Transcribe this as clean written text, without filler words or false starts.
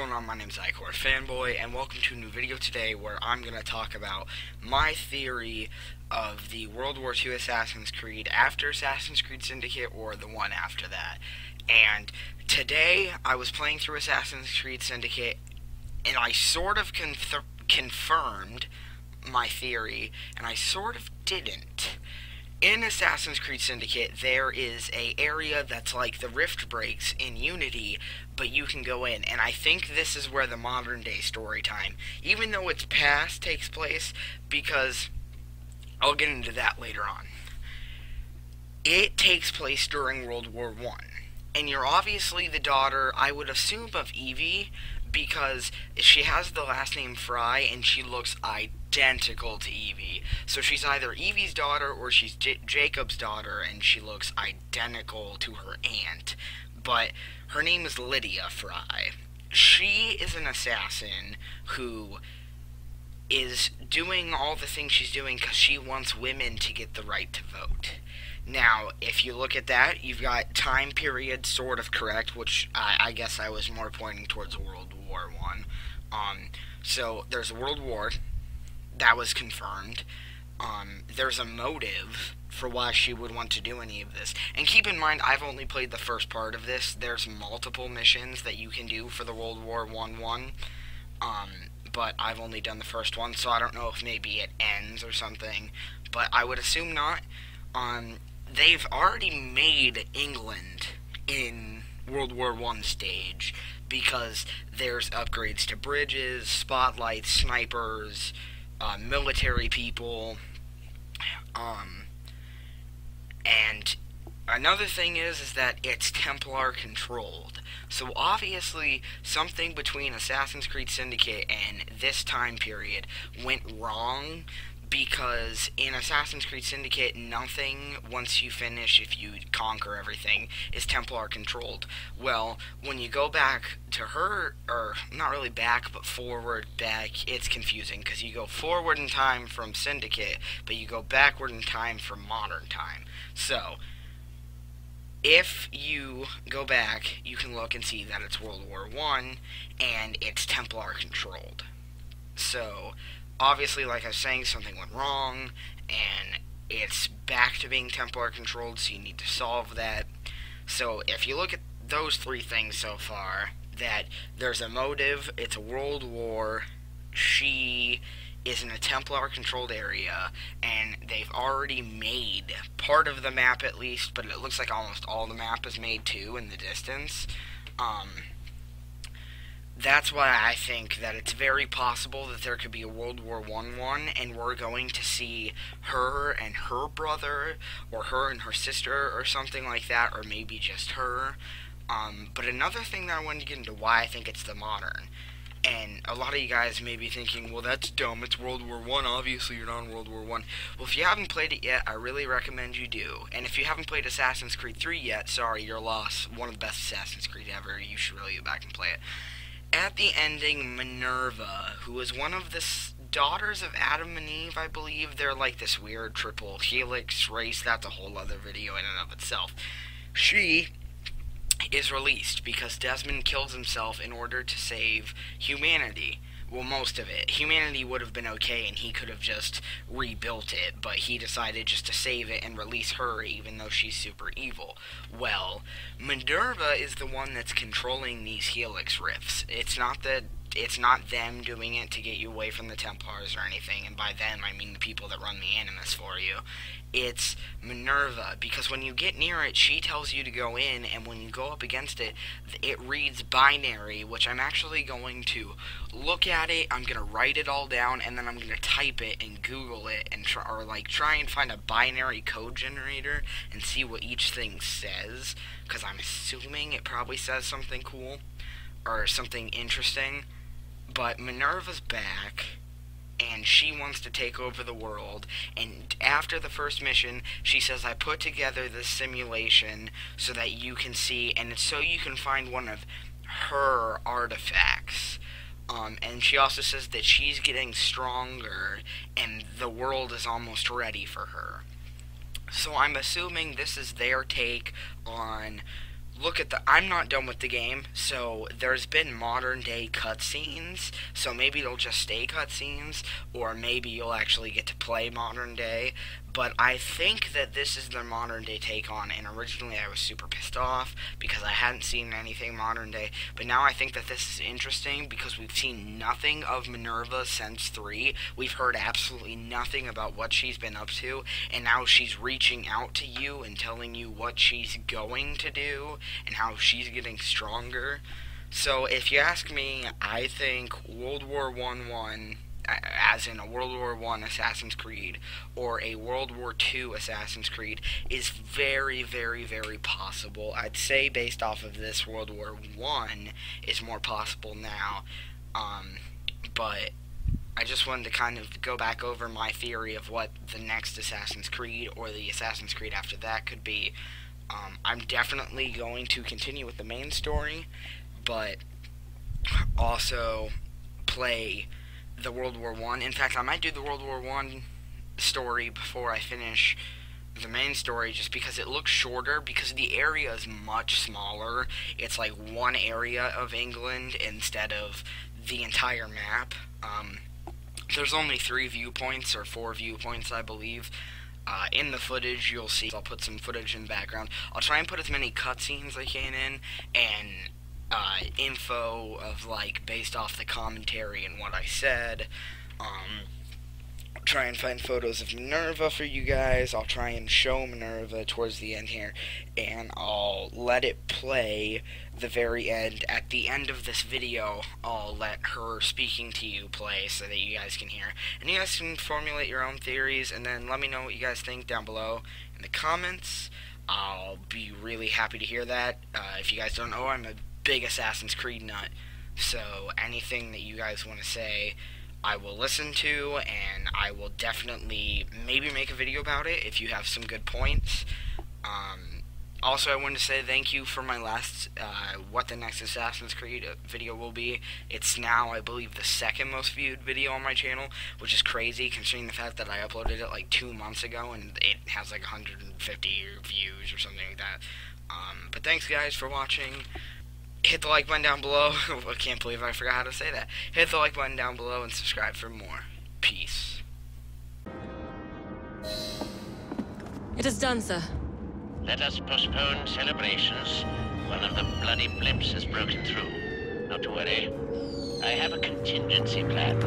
going on? My name is ICHOR Fanboy, and welcome to a new video today where I'm going to talk about my theory of the World War II Assassin's Creed after Assassin's Creed Syndicate or the one after that. And today I was playing through Assassin's Creed Syndicate and I sort of confirmed my theory, and I sort of didn't. In Assassin's Creed Syndicate, there is a area that's like the rift breaks in Unity, but you can go in, and I think this is where the modern day story time, even though it's past, takes place, because I'll get into that later on. It takes place during World War I, and you're obviously the daughter, I would assume, of Evie, because she has the last name Fry, and she looks identical to Evie. So she's either Evie's daughter or she's Jacob's daughter, and she looks identical to her aunt. But her name is Lydia Fry. She is an assassin who is doing all the things she's doing because she wants women to get the right to vote. Now, if you look at that, you've got time period sort of correct, which I guess I was more pointing towards World War I. So there's a World War. That was confirmed. There's a motive for why she would want to do any of this. And keep in mind, I've only played the first part of this. There's multiple missions that you can do for the World War I one. But I've only done the first one, so I don't know if maybe it ends or something. But I would assume not. They've already made England in World War I stage, because there's upgrades to bridges, spotlights, snipers, military people, and another thing is that it's Templar controlled. So obviously something between Assassin's Creed Syndicate and this time period went wrong, because in Assassin's Creed Syndicate, nothing, once you finish, if you conquer everything, is Templar controlled. Well, when you go back to her, or not really back, but back, it's confusing, because you go forward in time from Syndicate, but you go backward in time from modern time. So, if you go back, you can look and see that it's World War I, and it's Templar controlled. So, obviously, like I was saying, something went wrong, and it's back to being Templar controlled, so you need to solve that. So if you look at those three things so far, that there's a motive, it's a world war, she is in a Templar controlled area, and they've already made part of the map at least, but it looks like almost all the map is made too in the distance. That's why I think that it's very possible that there could be a World War I one, and we're going to see her and her brother, or her and her sister, or something like that, or maybe just her. But another thing that I wanted to get into why I think it's the modern, and a lot of you guys may be thinking, well, that's dumb, it's World War I, obviously you're not in World War I. Well, if you haven't played it yet, I really recommend you do. And if you haven't played Assassin's Creed 3 yet, sorry, you're lost. One of the best Assassin's Creed ever, you should really go back and play it. At the ending, Minerva, who is one of the daughters of Adam and Eve, I believe, they're like this weird triple helix race, that's a whole other video in and of itself. She is released because Desmond kills himself in order to save humanity. Well, most of it. Humanity would have been okay, and he could have just rebuilt it, but he decided just to save it and release her, even though she's super evil. Well, Minerva is the one that's controlling these helix rifts. It's not them doing it to get you away from the Templars or anything, and by them I mean the people that run the Animus for you. It's Minerva, because when you get near it, she tells you to go in, and when you go up against it, it reads binary, which I'm actually going to look at it, I'm going to write it all down, and then I'm going to type it and Google it, and try and find a binary code generator and see what each thing says, because I'm assuming it probably says something cool, or something interesting. But Minerva's back, and she wants to take over the world, and after the first mission, she says, I put together this simulation so that you can see, and it's so you can find one of her artifacts. And she also says that she's getting stronger, and the world is almost ready for her. So I'm assuming this is their take on look at I'm not done with the game, so there's been modern day cutscenes, so maybe it'll just stay cutscenes, or maybe you'll actually get to play modern day, but I think that this is their modern day take on, and originally I was super pissed off because I hadn't seen anything modern day, but now I think that this is interesting because we've seen nothing of Minerva since 3, we've heard absolutely nothing about what she's been up to, and now she's reaching out to you and telling you what she's going to do, and how she's getting stronger. So if you ask me, I think World War I, as in a World War I Assassin's Creed, or a World War II Assassin's Creed, is very, very, very possible. I'd say based off of this, World War I is more possible now, but I just wanted to kind of go back over my theory of what the next Assassin's Creed, or the Assassin's Creed after that, could be. I'm definitely going to continue with the main story, but also play the World War I. In fact, I might do the World War I story before I finish the main story, just because it looks shorter, because the area is much smaller. It's like one area of England instead of the entire map. There's only 3 viewpoints, or 4 viewpoints, I believe. In the footage, you'll see, I'll put some footage in the background. I'll try and put as many cutscenes as I can in, and info of, like, based off the commentary and what I said. I'll try and find photos of Minerva for you guys. I'll try and show Minerva towards the end here, and I'll let it play the very end. At the end of this video, I'll let her speaking to you play so that you guys can hear. And you guys can formulate your own theories, and then let me know what you guys think down below in the comments. I'll be really happy to hear that. If you guys don't know, I'm a big Assassin's Creed nut, so anything that you guys want to say, I will listen to, and I will definitely maybe make a video about it if you have some good points. Also, I wanted to say thank you for my last, what the next Assassin's Creed video will be. It's now, I believe, the 2nd most viewed video on my channel, which is crazy considering the fact that I uploaded it like 2 months ago, and it has like 150 views or something like that. But thanks guys for watching. Hit the like button down below. I can't believe I forgot how to say that. Hit the like button down below and subscribe for more. Peace. It is done, sir. Let us postpone celebrations. One of the bloody blimps has broken through. Not to worry. I have a contingency plan.